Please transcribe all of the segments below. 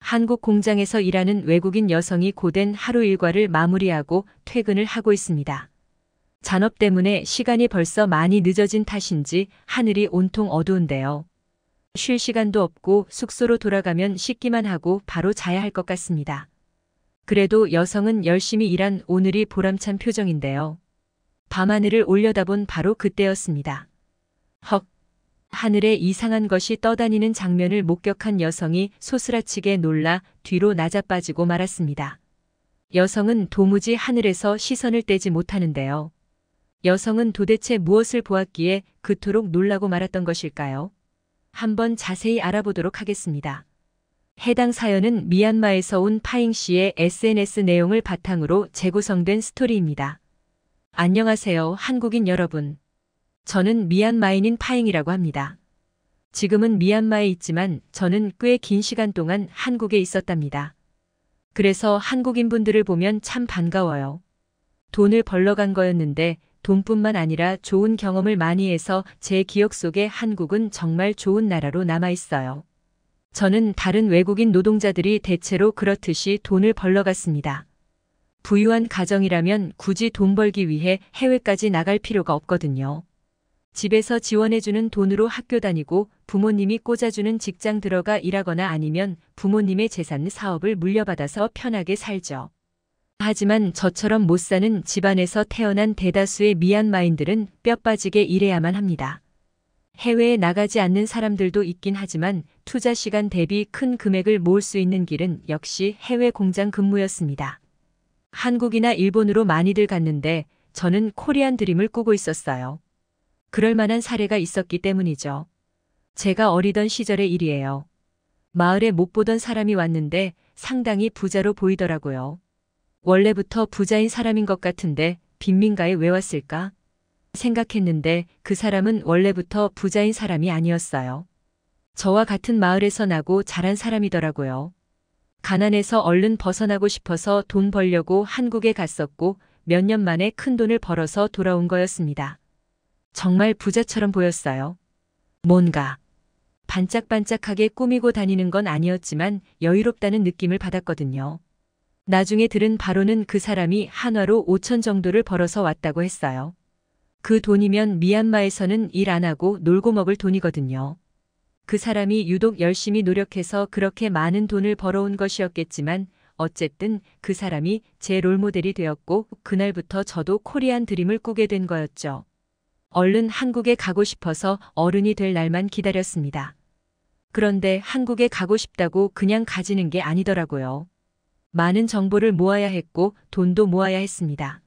한국 공장에서 일하는 외국인 여성이 고된 하루 일과를 마무리하고 퇴근을 하고 있습니다. 잔업 때문에 시간이 벌써 많이 늦어진 탓인지 하늘이 온통 어두운데요. 쉴 시간도 없고 숙소로 돌아가면 씻기만 하고 바로 자야 할 것 같습니다. 그래도 여성은 열심히 일한 오늘이 보람찬 표정인데요. 밤하늘을 올려다본 바로 그때였습니다. 헉! 하늘에 이상한 것이 떠다니는 장면을 목격한 여성이 소스라치게 놀라 뒤로 낮아빠지고 말았습니다. 여성은 도무지 하늘에서 시선을 떼지 못하는데요. 여성은 도대체 무엇을 보았기에 그토록 놀라고 말았던 것일까요? 한번 자세히 알아보도록 하겠습니다. 해당 사연은 미얀마에서 온 파잉 씨의 SNS 내용을 바탕으로 재구성된 스토리입니다. 안녕하세요, 한국인 여러분. 저는 미얀마인인 파잉이라고 합니다. 지금은 미얀마에 있지만 저는 꽤 긴 시간 동안 한국에 있었답니다. 그래서 한국인분들을 보면 참 반가워요. 돈을 벌러 간 거였는데 돈뿐만 아니라 좋은 경험을 많이 해서 제 기억 속에 한국은 정말 좋은 나라로 남아 있어요. 저는 다른 외국인 노동자들이 대체로 그렇듯이 돈을 벌러 갔습니다. 부유한 가정이라면 굳이 돈 벌기 위해 해외까지 나갈 필요가 없거든요. 집에서 지원해주는 돈으로 학교 다니고 부모님이 꽂아주는 직장 들어가 일하거나 아니면 부모님의 재산 사업을 물려받아서 편하게 살죠. 하지만 저처럼 못 사는 집안에서 태어난 대다수의 미얀마인들은 뼈 빠지게 일해야만 합니다. 해외에 나가지 않는 사람들도 있긴 하지만 투자 시간 대비 큰 금액을 모을 수 있는 길은 역시 해외 공장 근무였습니다. 한국이나 일본으로 많이들 갔는데 저는 코리안 드림을 꾸고 있었어요. 그럴 만한 사례가 있었기 때문이죠. 제가 어리던 시절의 일이에요. 마을에 못 보던 사람이 왔는데 상당히 부자로 보이더라고요. 원래부터 부자인 사람인 것 같은데 빈민가에 왜 왔을까? 생각했는데 그 사람은 원래부터 부자인 사람이 아니었어요. 저와 같은 마을에서 나고 자란 사람이더라고요. 가난해서 얼른 벗어나고 싶어서 돈 벌려고 한국에 갔었고 몇 년 만에 큰 돈을 벌어서 돌아온 거였습니다. 정말 부자처럼 보였어요. 뭔가 반짝반짝하게 꾸미고 다니는 건 아니었지만 여유롭다는 느낌을 받았거든요. 나중에 들은 바로는 그 사람이 한화로 5천 정도를 벌어서 왔다고 했어요. 그 돈이면 미얀마에서는 일 안 하고 놀고 먹을 돈이거든요. 그 사람이 유독 열심히 노력해서 그렇게 많은 돈을 벌어온 것이었겠지만 어쨌든 그 사람이 제 롤모델이 되었고 그날부터 저도 코리안 드림을 꾸게 된 거였죠. 얼른 한국에 가고 싶어서 어른이 될 날만 기다렸습니다. 그런데 한국에 가고 싶다고 그냥 가지는 게 아니더라고요. 많은 정보를 모아야 했고 돈도 모아야 했습니다.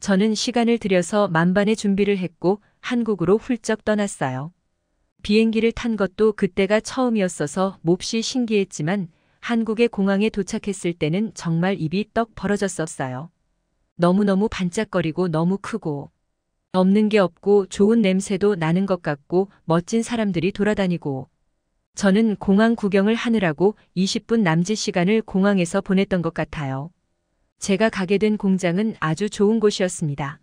저는 시간을 들여서 만반의 준비를 했고 한국으로 훌쩍 떠났어요. 비행기를 탄 것도 그때가 처음이었어서 몹시 신기했지만 한국의 공항에 도착했을 때는 정말 입이 떡 벌어졌었어요. 너무너무 반짝거리고 너무 크고 없는 게 없고 좋은 냄새도 나는 것 같고 멋진 사람들이 돌아다니고 저는 공항 구경을 하느라고 20분 남짓 시간을 공항에서 보냈던 것 같아요. 제가 가게 된 공장은 아주 좋은 곳이었습니다.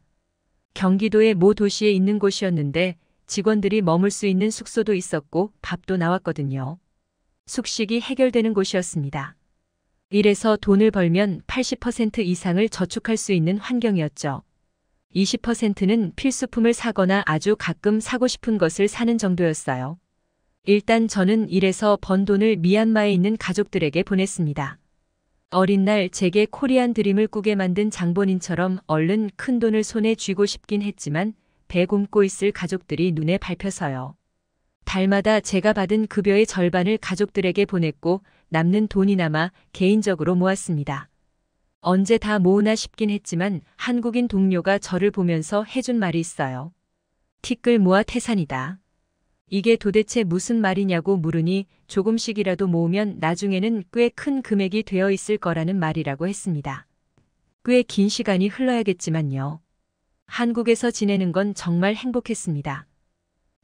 경기도의 모 도시에 있는 곳이었는데 직원들이 머물 수 있는 숙소도 있었고 밥도 나왔거든요. 숙식이 해결되는 곳이었습니다. 일해서 돈을 벌면 80% 이상을 저축할 수 있는 환경이었죠. 20%는 필수품을 사거나 아주 가끔 사고 싶은 것을 사는 정도였어요. 일단 저는 일해서 번 돈을 미얀마에 있는 가족들에게 보냈습니다. 어린 날 제게 코리안 드림을 꾸게 만든 장본인처럼 얼른 큰 돈을 손에 쥐고 싶긴 했지만 배 굶고 있을 가족들이 눈에 밟혀서요. 달마다 제가 받은 급여의 절반을 가족들에게 보냈고 남는 돈이 남아 개인적으로 모았습니다. 언제 다 모으나 싶긴 했지만 한국인 동료가 저를 보면서 해준 말이 있어요. 티끌 모아 태산이다. 이게 도대체 무슨 말이냐고 물으니 조금씩이라도 모으면 나중에는 꽤 큰 금액이 되어 있을 거라는 말이라고 했습니다. 꽤 긴 시간이 흘러야겠지만요. 한국에서 지내는 건 정말 행복했습니다.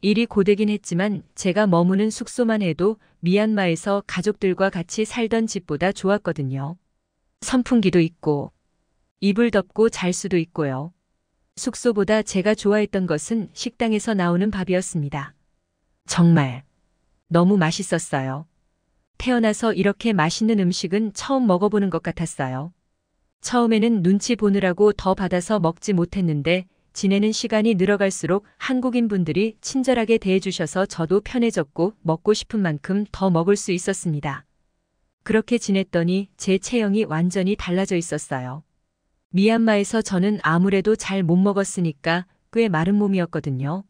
일이 고되긴 했지만 제가 머무는 숙소만 해도 미얀마에서 가족들과 같이 살던 집보다 좋았거든요. 선풍기도 있고 이불 덮고 잘 수도 있고요. 숙소보다 제가 좋아했던 것은 식당에서 나오는 밥이었습니다. 정말 너무 맛있었어요. 태어나서 이렇게 맛있는 음식은 처음 먹어보는 것 같았어요. 처음에는 눈치 보느라고 더 받아서 먹지 못했는데 지내는 시간이 늘어갈수록 한국인 분들이 친절하게 대해주셔서 저도 편해졌고 먹고 싶은 만큼 더 먹을 수 있었습니다. 그렇게 지냈더니 제 체형이 완전히 달라져 있었어요. 미얀마에서 저는 아무래도 잘 못 먹었으니까 꽤 마른 몸이었거든요.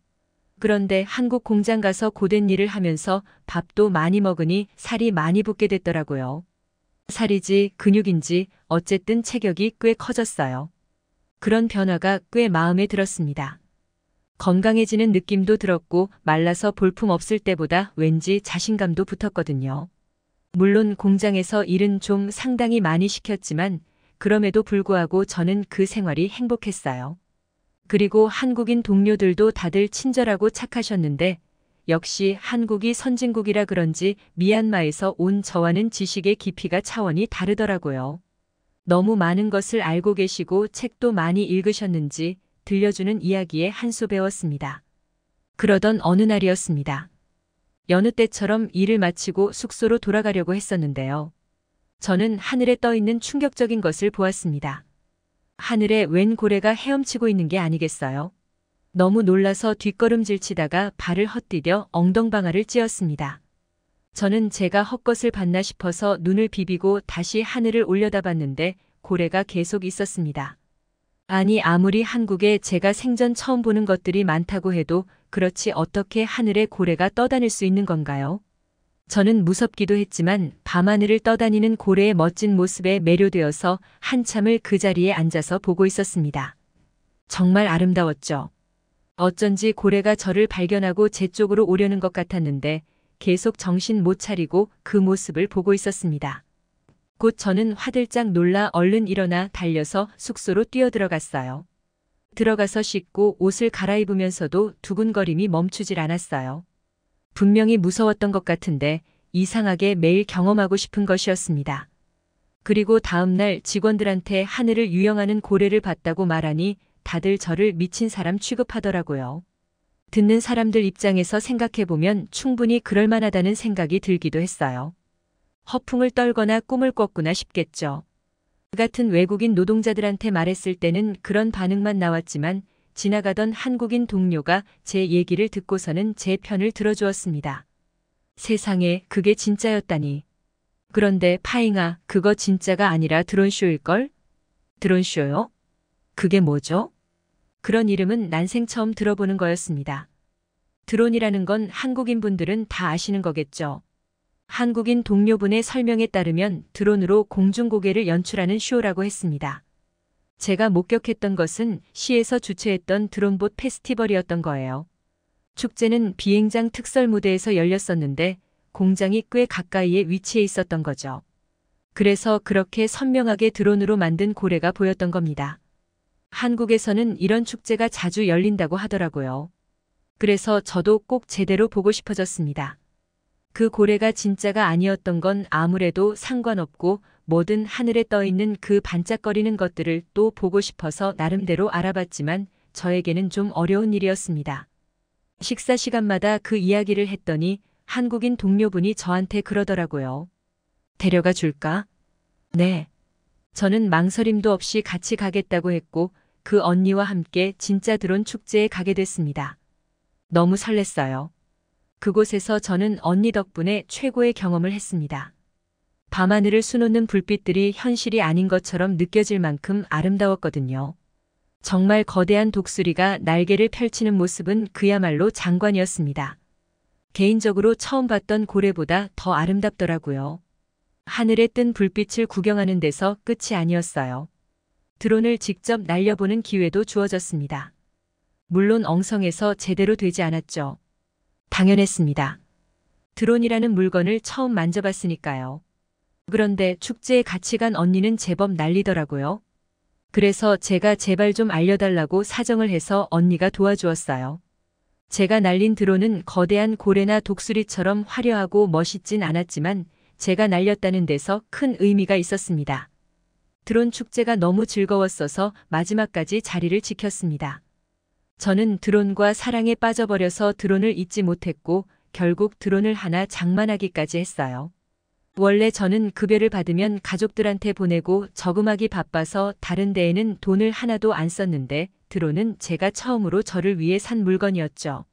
그런데 한국 공장 가서 고된 일을 하면서 밥도 많이 먹으니 살이 많이 붙게 됐더라고요. 살이지 근육인지 어쨌든 체격이 꽤 커졌어요. 그런 변화가 꽤 마음에 들었습니다. 건강해지는 느낌도 들었고 말라서 볼품 없을 때보다 왠지 자신감도 붙었거든요. 물론 공장에서 일은 좀 상당히 많이 시켰지만 그럼에도 불구하고 저는 그 생활이 행복했어요. 그리고 한국인 동료들도 다들 친절하고 착하셨는데 역시 한국이 선진국이라 그런지 미얀마에서 온 저와는 지식의 깊이가 차원이 다르더라고요. 너무 많은 것을 알고 계시고 책도 많이 읽으셨는지 들려주는 이야기에 한 수 배웠습니다. 그러던 어느 날이었습니다. 여느 때처럼 일을 마치고 숙소로 돌아가려고 했었는데요. 저는 하늘에 떠 있는 충격적인 것을 보았습니다. 하늘에 웬 고래가 헤엄치고 있는 게 아니겠어요? 너무 놀라서 뒷걸음질 치다가 발을 헛디뎌 엉덩방아를 찧었습니다. 저는 제가 헛것을 봤나 싶어서 눈을 비비고 다시 하늘을 올려다봤는데 고래가 계속 있었습니다. 아니 아무리 한국에 제가 생전 처음 보는 것들이 많다고 해도 그렇지 어떻게 하늘에 고래가 떠다닐 수 있는 건가요? 저는 무섭기도 했지만 밤하늘을 떠다니는 고래의 멋진 모습에 매료되어서 한참을 그 자리에 앉아서 보고 있었습니다. 정말 아름다웠죠. 어쩐지 고래가 저를 발견하고 제 쪽으로 오려는 것 같았는데 계속 정신 못 차리고 그 모습을 보고 있었습니다. 곧 저는 화들짝 놀라 얼른 일어나 달려서 숙소로 뛰어들어갔어요. 들어가서 씻고 옷을 갈아입으면서도 두근거림이 멈추질 않았어요. 분명히 무서웠던 것 같은데 이상하게 매일 경험하고 싶은 것이었습니다. 그리고 다음날 직원들한테 하늘을 유영하는 고래를 봤다고 말하니 다들 저를 미친 사람 취급하더라고요. 듣는 사람들 입장에서 생각해보면 충분히 그럴 만하다는 생각이 들기도 했어요. 허풍을 떨거나 꿈을 꿨구나 싶겠죠. 그 같은 외국인 노동자들한테 말했을 때는 그런 반응만 나왔지만 지나가던 한국인 동료가 제 얘기를 듣고서는 제 편을 들어주었습니다. 세상에 그게 진짜였다니. 그런데 파잉아, 그거 진짜가 아니라 드론쇼일걸? 드론쇼요? 그게 뭐죠? 그런 이름은 난생 처음 들어보는 거였습니다. 드론이라는 건 한국인 분들은 다 아시는 거겠죠. 한국인 동료분의 설명에 따르면 드론으로 공중고개를 연출하는 쇼라고 했습니다. 제가 목격했던 것은 시에서 주최했던 드론봇 페스티벌이었던 거예요. 축제는 비행장 특설 무대에서 열렸었는데 공장이 꽤 가까이에 위치해 있었던 거죠. 그래서 그렇게 선명하게 드론으로 만든 고래가 보였던 겁니다. 한국에서는 이런 축제가 자주 열린다고 하더라고요. 그래서 저도 꼭 제대로 보고 싶어졌습니다. 그 고래가 진짜가 아니었던 건 아무래도 상관없고 뭐든 하늘에 떠 있는 그 반짝거리는 것들을 또 보고 싶어서 나름대로 알아봤지만 저에게는 좀 어려운 일이었습니다. 식사 시간마다 그 이야기를 했더니 한국인 동료분이 저한테 그러더라고요. 데려가 줄까? 네. 저는 망설임도 없이 같이 가겠다고 했고 그 언니와 함께 진짜 드론 축제에 가게 됐습니다. 너무 설렜어요. 그곳에서 저는 언니 덕분에 최고의 경험을 했습니다. 밤하늘을 수놓는 불빛들이 현실이 아닌 것처럼 느껴질 만큼 아름다웠거든요. 정말 거대한 독수리가 날개를 펼치는 모습은 그야말로 장관이었습니다. 개인적으로 처음 봤던 고래보다 더 아름답더라고요. 하늘에 뜬 불빛을 구경하는 데서 끝이 아니었어요. 드론을 직접 날려보는 기회도 주어졌습니다. 물론 엉성해서 제대로 되지 않았죠. 당연했습니다. 드론이라는 물건을 처음 만져봤으니까요. 그런데 축제에 같이 간 언니는 제법 난리더라고요. 그래서 제가 제발 좀 알려달라고 사정을 해서 언니가 도와주었어요. 제가 날린 드론은 거대한 고래나 독수리처럼 화려하고 멋있진 않았지만 제가 날렸다는 데서 큰 의미가 있었습니다. 드론 축제가 너무 즐거웠어서 마지막까지 자리를 지켰습니다. 저는 드론과 사랑에 빠져버려서 드론을 잊지 못했고 결국 드론을 하나 장만하기까지 했어요. 원래 저는 급여를 받으면 가족들한테 보내고 저금하기 바빠서 다른 데에는 돈을 하나도 안 썼는데 드론은 제가 처음으로 저를 위해 산 물건이었죠.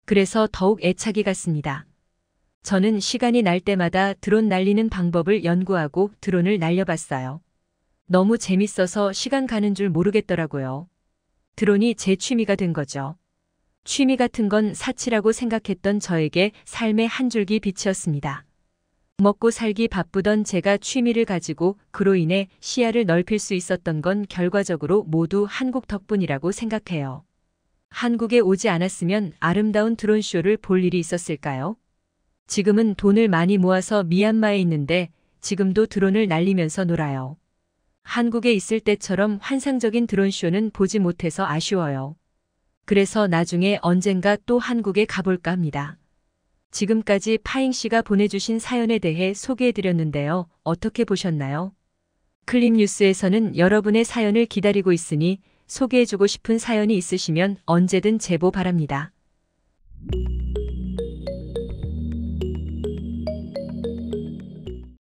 그래서 더욱 애착이 갔습니다. 저는 시간이 날 때마다 드론 날리는 방법을 연구하고 드론을 날려봤어요. 너무 재밌어서 시간 가는 줄 모르겠더라고요. 드론이 제 취미가 된 거죠. 취미 같은 건 사치라고 생각했던 저에게 삶의 한 줄기 빛이었습니다. 먹고 살기 바쁘던 제가 취미를 가지고 그로 인해 시야를 넓힐 수 있었던 건 결과적으로 모두 한국 덕분이라고 생각해요. 한국에 오지 않았으면 아름다운 드론쇼를 볼 일이 있었을까요? 지금은 돈을 많이 모아서 미얀마에 있는데 지금도 드론을 날리면서 놀아요. 한국에 있을 때처럼 환상적인 드론쇼는 보지 못해서 아쉬워요. 그래서 나중에 언젠가 또 한국에 가볼까 합니다. 지금까지 파잉 씨가 보내주신 사연에 대해 소개해드렸는데요. 어떻게 보셨나요? 클립뉴스에서는 여러분의 사연을 기다리고 있으니 소개해주고 싶은 사연이 있으시면 언제든 제보 바랍니다.